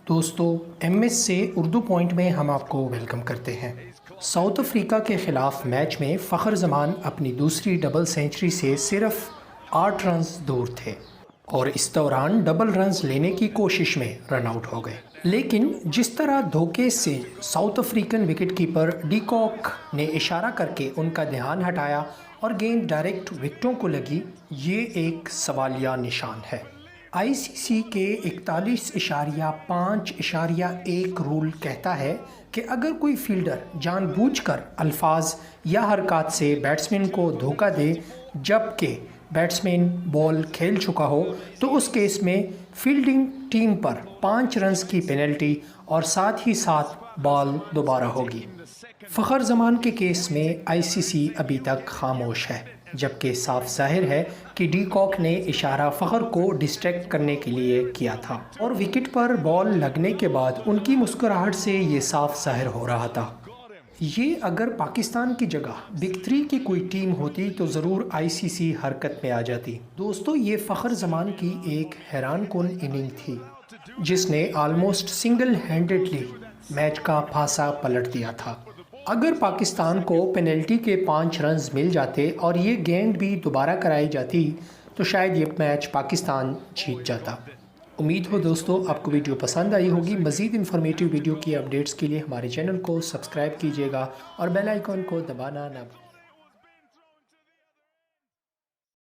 دوستو M S سے Urdu point میں ہم آپ کو ویلکم کرتے ہیں۔ ساؤتھ افریقہ کے خلاف میچ میں فخر زمان اپنی دوسری ڈبل سینچری سے صرف 8 رنز دور تھے اور اس دوران ڈبل رنز لینے کی کوشش میں رن آؤٹ ہو گئے، لیکن جس طرح دھوکے سے south African wicket keeper D کاک نے اشارہ کر کے ان کا دھیان ہٹایا اور گیند ڈائریکٹ وکٹوں کو لگی، یہ ایک سوالیہ نشان ہے۔ آئی سی سی کے 41.5.1 رول کہتا ہے کہ اگر کوئی فیلڈر جان بوجھ کر الفاظ یا حرکات سے بیٹسمین کو دھوکہ دے جبکہ بیٹسمین بال کھیل چکا ہو تو اس کیس میں فیلڈنگ ٹیم پر 5 رنز کی پینلٹی اور ساتھ ہی ساتھ بال دوبارہ ہوگی۔ فخر زمان کے کیس میں آئی سی سی ابھی تک خاموش ہے، جبکہ صاف ظاہر ہے کہ ڈی کاک نے اشارہ فخر کو ڈسٹریکٹ کرنے کے لیے کیا تھا اور وکٹ پر بال لگنے کے بعد ان کی مسکراہٹ سے یہ صاف ظاہر ہو رہا تھا۔ یہ اگر پاکستان کی جگہ بگ 3 کی کوئی ٹیم ہوتی تو ضرور آئی سی سی حرکت میں آ جاتی۔ دوستو، یہ فخر زمان کی ایک حیران کن اننگ تھی جس نے آلموسٹ سنگل ہینڈڈلی میچ کا پھانسا پلٹ دیا تھا۔ اگر پاکستان کو پینلٹی کے 5 رنز مل جاتے اور یہ گیند بھی دوبارہ کرائی جاتی تو شاید یہ میچ پاکستان جیت جاتا۔ امید ہو دوستو آپ کو ویڈیو پسند آئی ہوگی۔ مزید انفارمیٹیو ویڈیو کی اپڈیٹس کے لیے ہمارے چینل کو سبسکرائب کیجیے گا اور بیل آئیکن کو دبانا نہ بھولیں۔